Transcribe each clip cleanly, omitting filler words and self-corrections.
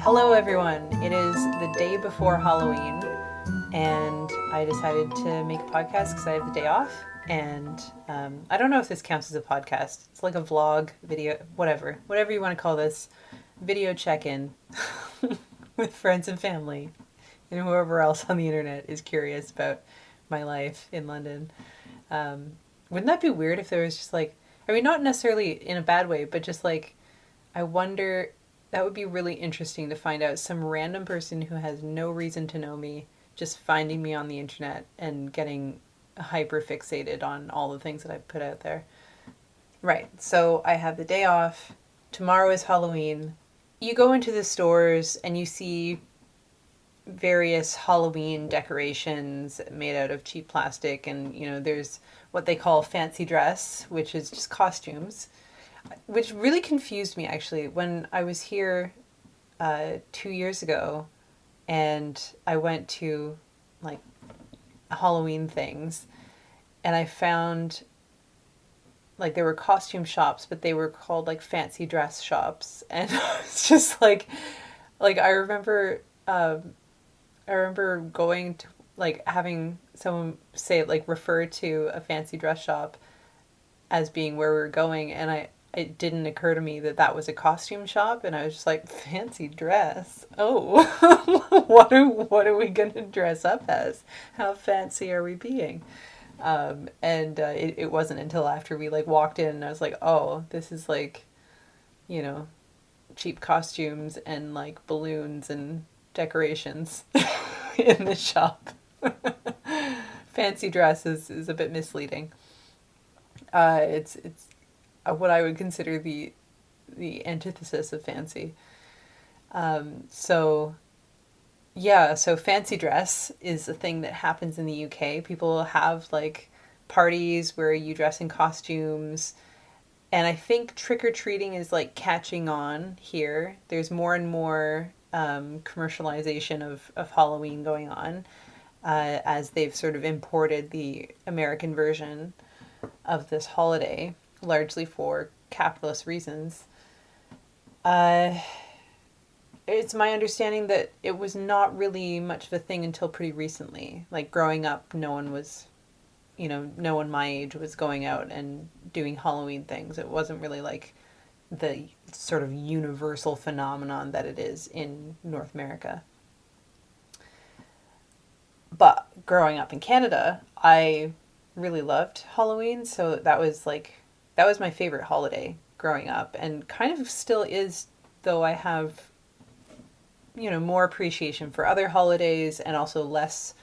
Hello everyone, it is the day before Halloween and I decided to make a podcast because I have the day off and I don't know if this counts as a podcast. It's like a vlog, video, whatever you want to call this, video check-in with friends and family and whoever else on the internet is curious about my life in London. Wouldn't that be weird if there was just like, I mean, not necessarily in a bad way, but just like, I wonder, that would be really interesting to find out some random person who has no reason to know me just finding me on the internet and getting hyper fixated on all the things that I put out there. Right, so I have the day off. Tomorrow is Halloween. You go into the stores and you see various Halloween decorations made out of cheap plastic, and there's what they call fancy dress, which is just costumes, which really confused me actually when I was here 2 years ago and I went to like Halloween things and I found like there were costume shops, but they were called like fancy dress shops. And it's just like I remember going to like having someone say like refer to a fancy dress shop as being where we were going, and it didn't occur to me that that was a costume shop, and I was just like, fancy dress. Oh, what are we gonna dress up as? How fancy are we being? It wasn't until after we like walked in and I was like, oh, this is like, you know, cheap costumes and like balloons and decorations in the shop. Fancy dress is a bit misleading. It's what I would consider the antithesis of fancy. So yeah, so fancy dress is a thing that happens in the UK. People have like parties where you dress in costumes. And I think trick or treating is like catching on here. There's more and more commercialization of Halloween going on as they've sort of imported the American version of this holiday, largely for capitalist reasons. Uh, it's my understanding that it was not really much of a thing until pretty recently. Like growing up, no one my age was going out and doing Halloween things. It wasn't really like the sort of universal phenomenon that it is in North America. But growing up in Canada, I really loved Halloween, so that was my favorite holiday growing up and kind of still is, though I have more appreciation for other holidays and also less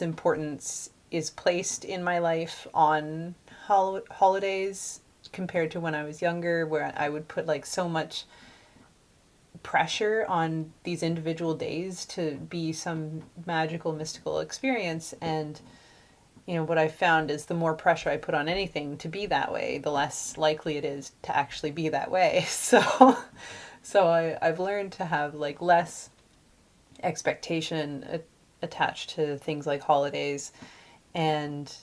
importance is placed in my life on holidays compared to when I was younger, where I would put like so much pressure on these individual days to be some magical mystical experience. And what I've found is the more pressure I put on anything to be that way, the less likely it is to actually be that way. I've learned to have like less expectation attached to things like holidays, and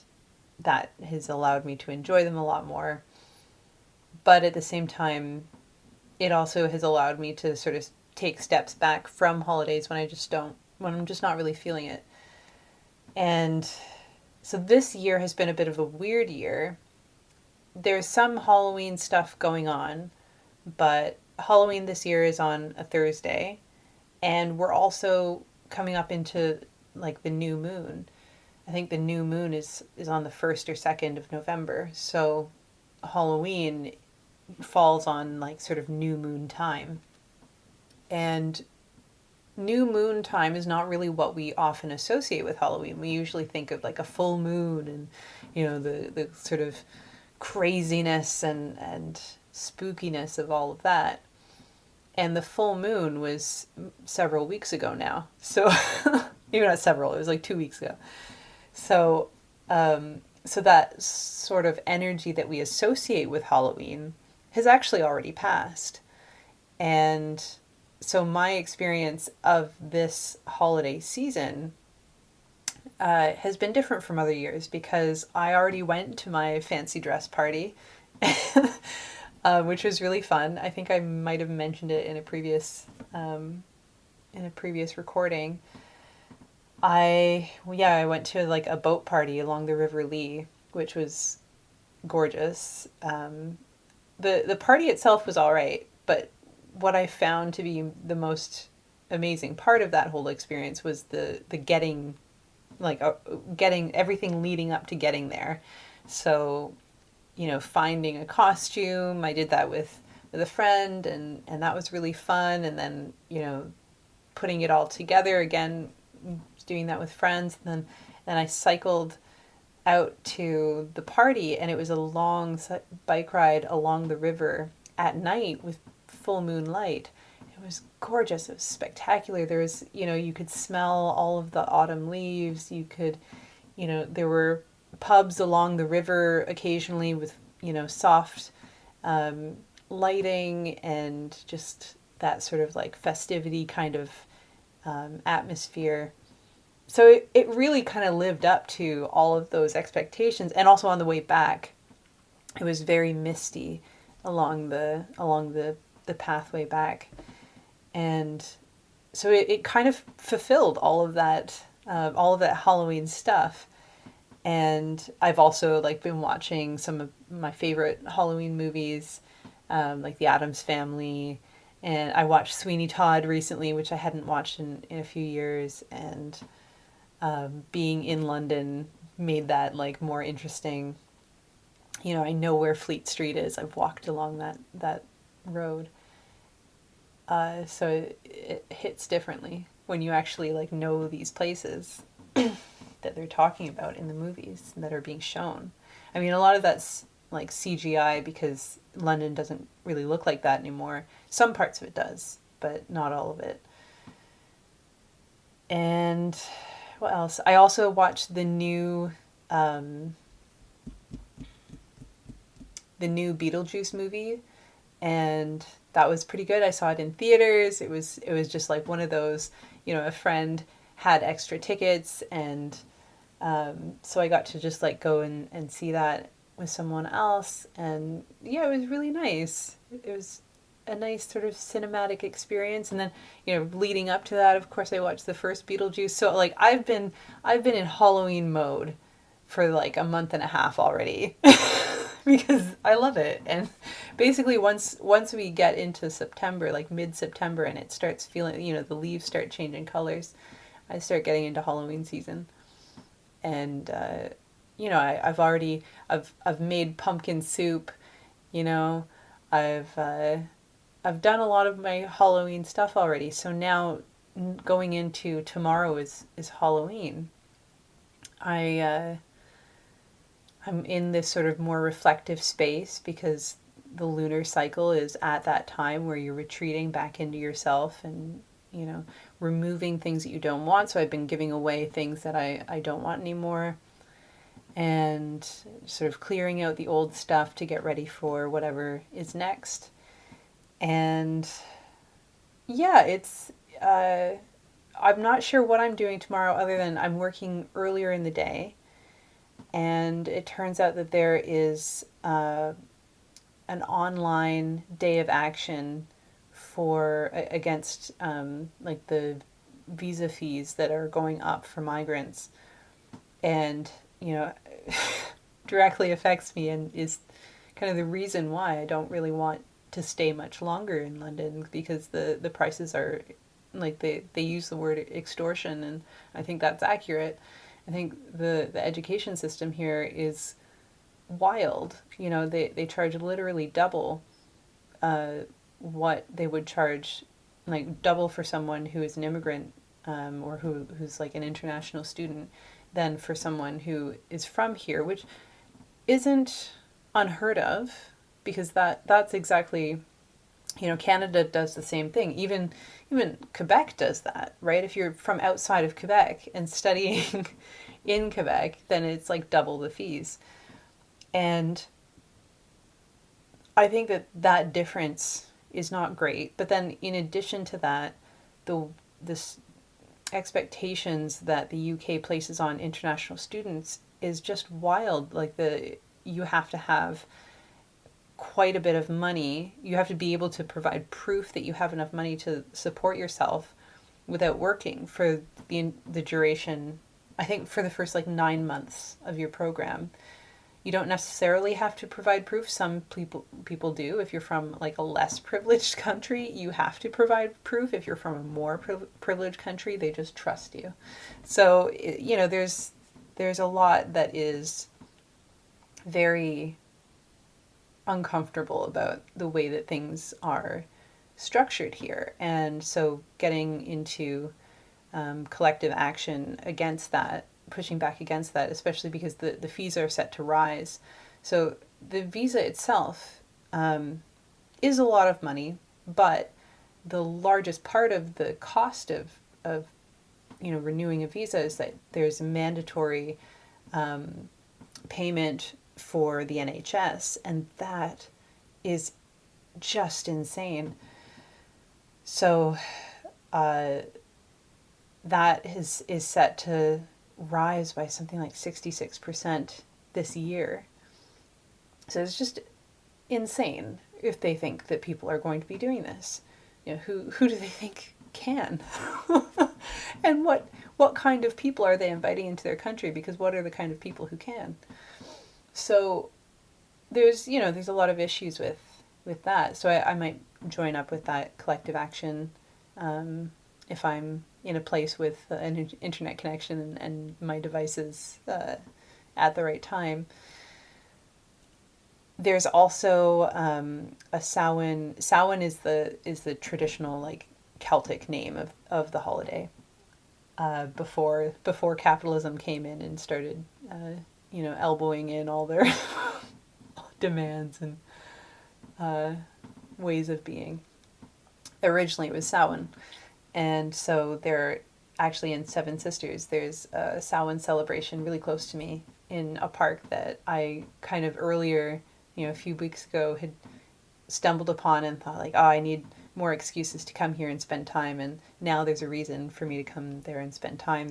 that has allowed me to enjoy them a lot more. But at the same time, it also has allowed me to sort of take steps back from holidays when I'm just not really feeling it. And so this year has been a bit of a weird year. There's some Halloween stuff going on, but Halloween this year is on a Thursday, and we're also coming up into like the new moon. I think the new moon is on the 1st or 2nd of November. So Halloween falls on like sort of new moon time. And new moon time is not really what we often associate with Halloween. We usually think of like a full moon and the sort of craziness and spookiness of all of that. And the full moon was several weeks ago now. So maybe not several, it was like 2 weeks ago. So so that sort of energy that we associate with Halloween has actually already passed. And so my experience of this holiday season has been different from other years because I already went to my fancy dress party. which was really fun. I think I might have mentioned it in a previous recording. I went to like a boat party along the River Lee, which was gorgeous. The party itself was all right, but what I found to be the most amazing part of that whole experience was the getting, getting everything leading up to getting there. So, finding a costume, I did that with a friend, and that was really fun. And then, putting it all together again, doing that with friends. And then I cycled out to the party, and it was a long bike ride along the river at night with full moonlight. It was gorgeous. It was spectacular. There was, you could smell all of the autumn leaves. You could, there were pubs along the river occasionally with, soft lighting and just that sort of like festivity kind of atmosphere. So it really kind of lived up to all of those expectations. And also on the way back, it was very misty along the pathway back. And so it kind of fulfilled all of that Halloween stuff. And I've also like been watching some of my favorite Halloween movies, like The Addams Family, and I watched Sweeney Todd recently, which I hadn't watched in a few years. And being in London made that like more interesting. I know where Fleet Street is. I've walked along that road. So it hits differently when you actually like know these places that they're talking about in the movies that are being shown. I mean, a lot of that's like CGI because London doesn't really look like that anymore. Some parts of it does, but not all of it. And what else? I also watched the new Beetlejuice movie, and that was pretty good. I saw it in theaters. It was just like one of those, a friend had extra tickets, and so I got to just like go and see that with someone else, and yeah, it was really nice. It was a nice sort of cinematic experience. And then, leading up to that, of course, I watched the first Beetlejuice. So like I've been in Halloween mode for like a month and a half already. Because I love it. And basically once we get into September, like mid-September, and it starts feeling, the leaves start changing colors, I start getting into Halloween season. And I've made pumpkin soup, I've done a lot of my Halloween stuff already. So now going into tomorrow is Halloween. I'm in this sort of more reflective space because the lunar cycle is at that time where you're retreating back into yourself and, removing things that you don't want. So I've been giving away things that I don't want anymore, and sort of clearing out the old stuff to get ready for whatever is next. And yeah, I'm not sure what I'm doing tomorrow other than I'm working earlier in the day. And it turns out that there is an online day of action against like the visa fees that are going up for migrants, and directly affects me and is kind of the reason why I don't really want to stay much longer in London, because the prices are like they use the word extortion, and I think that's accurate. I think the education system here is wild. They charge literally double what they would charge, like double for someone who is an immigrant, or who's like an international student, than for someone who is from here, which isn't unheard of, because that's exactly, Canada does the same thing. Even Quebec does that, right? If you're from outside of Quebec and studying in Quebec, then it's like double the fees. And I think that difference is not great. But then in addition to that, this expectations that the UK places on international students is just wild. Like you have to have quite a bit of money. You have to be able to provide proof that you have enough money to support yourself without working for the duration, I think for the first like 9 months of your program. You don't necessarily have to provide proof. Some people do. If you're from like a less privileged country, you have to provide proof. If you're from a more privileged country, they just trust you. So, you know, there's a lot that is very uncomfortable about the way that things are structured here. And so getting into collective action against that, pushing back against that, especially because the fees are set to rise. So the visa itself is a lot of money, but the largest part of the cost of renewing a visa is that there's a mandatory payment for the NHS, and that is just insane. So that is set to rise by something like 66% this year. So it's just insane if they think that people are going to be doing this. You know, who do they think can? And what kind of people are they inviting into their country? Because what are the kind of people who can? So there's a lot of issues with that. So I might join up with that collective action if I'm in a place with an internet connection and my devices at the right time. There's also a Samhain. Samhain is the traditional like Celtic name of the holiday. Before capitalism came in and started elbowing in all their demands and ways of being. Originally it was Samhain. And so they're actually in Seven Sisters. There's a Samhain celebration really close to me in a park that I kind of earlier, a few weeks ago had stumbled upon and thought like, oh, I need more excuses to come here and spend time. And now there's a reason for me to come there and spend time.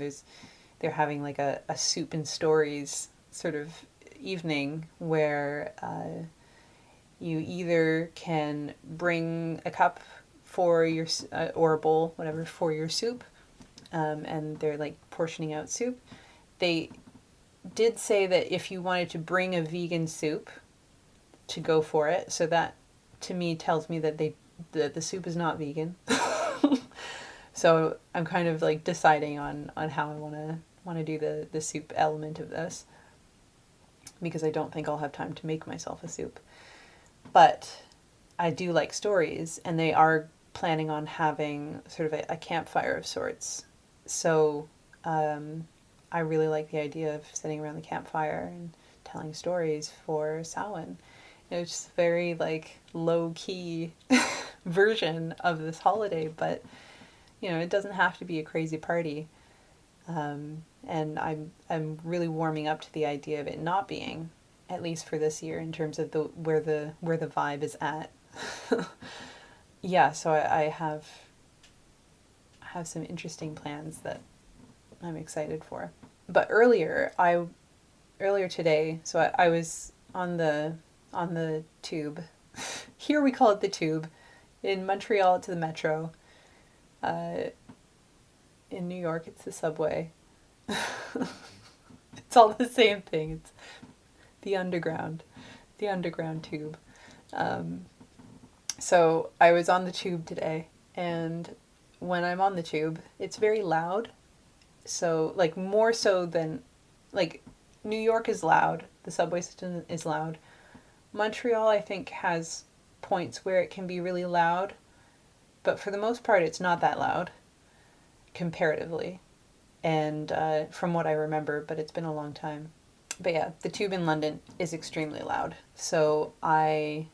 They're having like a soup and stories sort of evening where you either can bring a cup for your or a bowl, whatever, for your soup, and they're like portioning out soup. They did say that if you wanted to bring a vegan soup, to go for it. So that to me tells me that the soup is not vegan. So I'm kind of like deciding on how I want to do the soup element of this, because I don't think I'll have time to make myself a soup. But I do like stories, and they are planning on having sort of a campfire of sorts. So I really like the idea of sitting around the campfire and telling stories for Samhain. It's just a very like low-key version of this holiday, but it doesn't have to be a crazy party. And I'm really warming up to the idea of it not being, at least for this year, in terms of where the vibe is at. Yeah, so I have some interesting plans that I'm excited for. But earlier today, so I was on the tube. Here we call it the tube. In Montreal, it's the metro. In New York, it's the subway. It's all the same thing. It's the underground tube. So I was on the tube today, and when I'm on the tube, it's very loud. So like more so than like New York is loud. The subway system is loud. Montreal, I think, has points where it can be really loud, but for the most part, it's not that loud comparatively. And from what I remember, but it's been a long time. But yeah, the tube in London is extremely loud. So I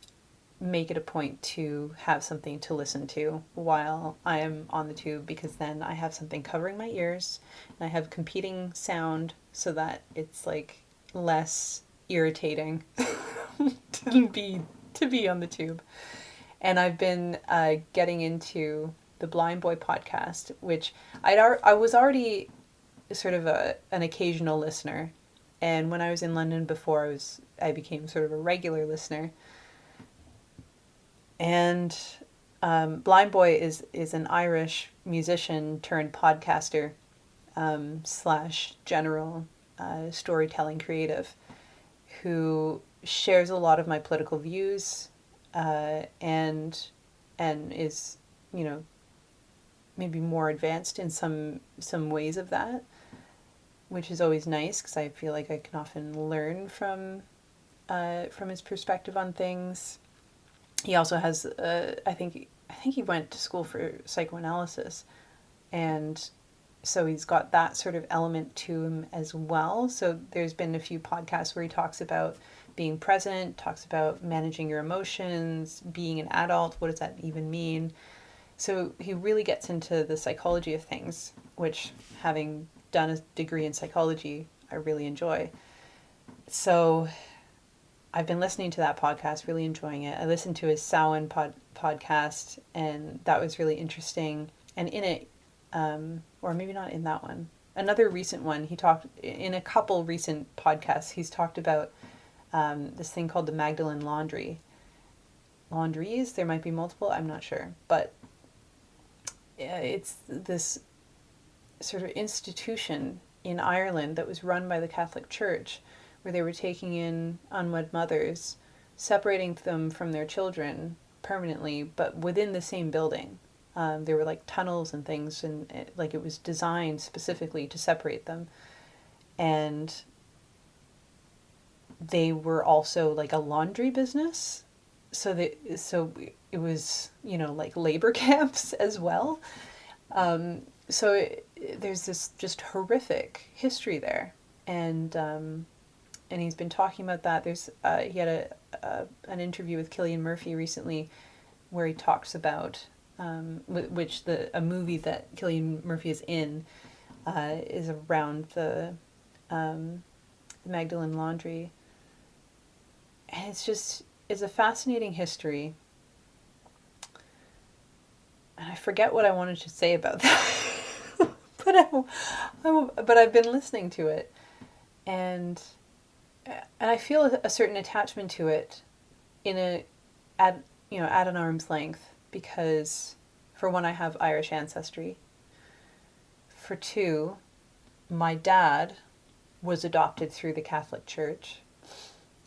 make it a point to have something to listen to while I am on the tube, because then I have something covering my ears and I have competing sound so that it's like less irritating to be on the tube. And I've been getting into the Blind Boy podcast, which I was already sort of an occasional listener, and when I was in London before, I became sort of a regular listener. And Blind Boy is an Irish musician turned podcaster, slash general storytelling creative, who shares a lot of my political views, and is, you know, maybe more advanced in some ways of that, which is always nice because I feel like I can often learn from his perspective on things. He also has, I think he went to school for psychoanalysis, and so he's got that sort of element to him as well. So there's been a few podcasts where he talks about being present, talks about managing your emotions, being an adult. What does that even mean? So he really gets into the psychology of things, which, having done a degree in psychology, I really enjoy. So I've been listening to that podcast, really enjoying it. I listened to his Samhain podcast, and that was really interesting. And in it, or maybe not in that one, another recent one, he talked in a couple recent podcasts. He's talked about this thing called the Magdalene laundries. There might be multiple. I'm not sure, but it's this sort of institution in Ireland that was run by the Catholic Church, where they were taking in unwed mothers, separating them from their children permanently, but within the same building. There were like tunnels and things, and it was designed specifically to separate them. And they were also like a laundry business. So it was, like labor camps as well. So there's this just horrific history there. And he's been talking about that. He had an interview with Cillian Murphy recently, where he talks about a movie that Cillian Murphy is in, is around the Magdalene Laundry, and it's a fascinating history. And I forget what I wanted to say about that, but I've been listening to it, and I feel a certain attachment to it, at an arm's length, because for one, I have Irish ancestry. For two, my dad was adopted through the Catholic Church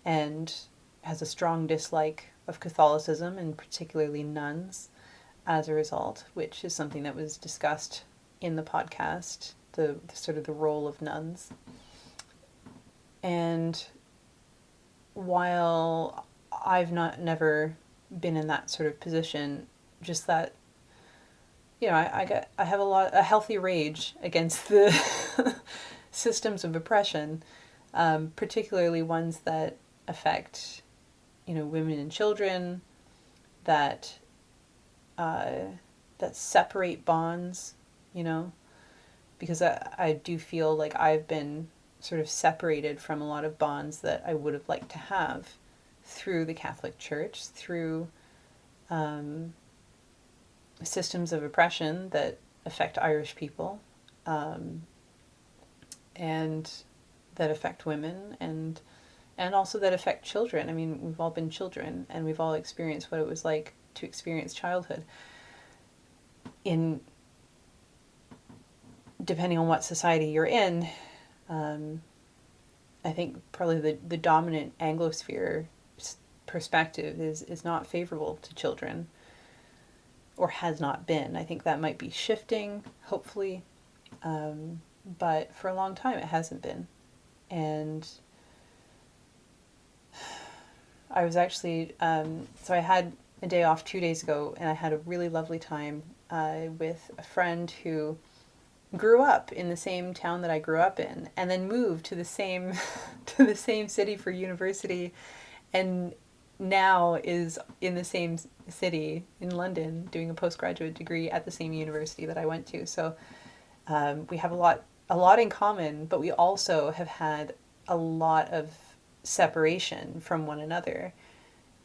and has a strong dislike of Catholicism, and particularly nuns, as a result, which is something that was discussed in the podcast, the sort of the role of nuns. And while I've never been in that sort of position, just that, I have a healthy rage against the systems of oppression, particularly ones that affect, women and children, that separate bonds, because I do feel like I've been sort of separated from a lot of bonds that I would have liked to have through the Catholic Church, through systems of oppression that affect Irish people, and that affect women, and also that affect children. I mean, we've all been children, and we've all experienced what it was like to experience childhood. Depending on what society you're in, I think probably the dominant Anglosphere perspective is not favorable to children, or has not been. I think that might be shifting, hopefully, but for a long time it hasn't been. And I was actually, so I had a day off 2 days ago, and I had a really lovely time with a friend who grew up in the same town that I grew up in, and then moved to the same city for university, and now is in the same city in London doing a postgraduate degree at the same university that I went to. So we have a lot in common, but we also have had a lot of separation from one another.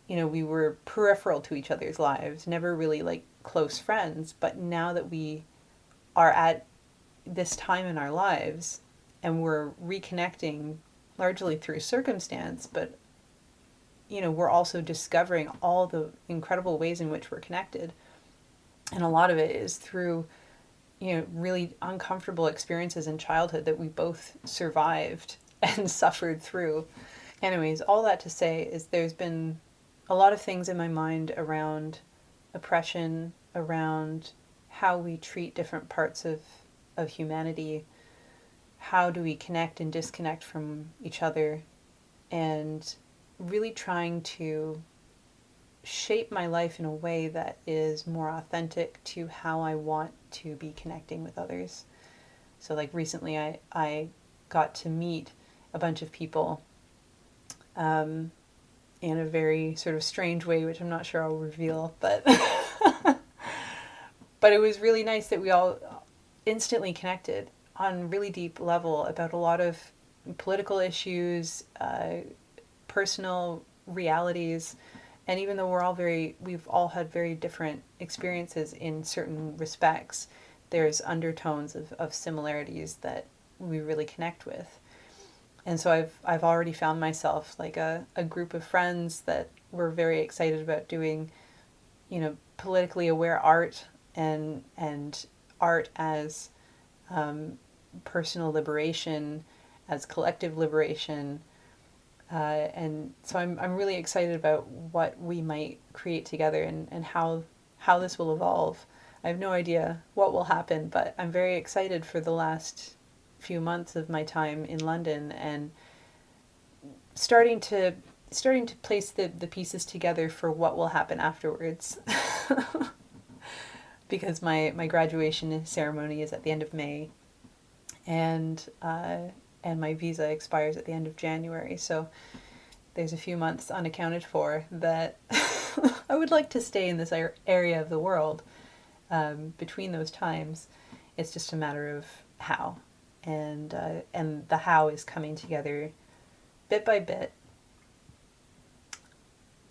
We were peripheral to each other's lives, never really like close friends, but now that we are at this time in our lives, and we're reconnecting largely through circumstance, but we're also discovering all the incredible ways in which we're connected. And a lot of it is through, really uncomfortable experiences in childhood that we both survived and suffered through. Anyways, all that to say is there's been a lot of things in my mind around oppression, around how we treat different parts of humanity, how do we connect and disconnect from each other, and really trying to shape my life in a way that is more authentic to how I want to be connecting with others. So, like recently, I got to meet a bunch of people in a very sort of strange way, which I'm not sure I'll reveal, but but it was really nice that we all instantly connected on a really deep level about a lot of political issues, personal realities, and even though we've all had very different experiences in certain respects, there's undertones of similarities that we really connect with. And so I've already found myself like a group of friends that were very excited about doing, politically aware art, and art as personal liberation, as collective liberation. And so I'm really excited about what we might create together, and how this will evolve. I have no idea what will happen, but I'm very excited for the last few months of my time in London, and starting to place the pieces together for what will happen afterwards. Because my graduation ceremony is at the end of May, and my visa expires at the end of January. So there's a few months unaccounted for that I would like to stay in this area of the world between those times. It's just a matter of how, and the how is coming together bit by bit,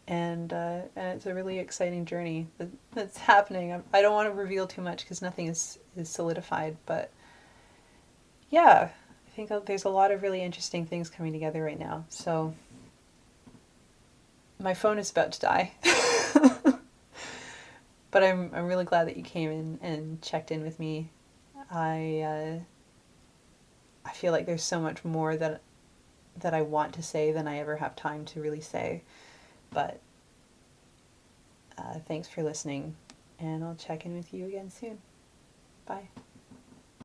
and it's a really exciting journey that's happening. I don't want to reveal too much because nothing is solidified, but yeah, I think there's a lot of really interesting things coming together right now. So my phone is about to die. But I'm really glad that you came in and checked in with me. I feel like there's so much more that I want to say than I ever have time to really say. But thanks for listening, and I'll check in with you again soon. Bye.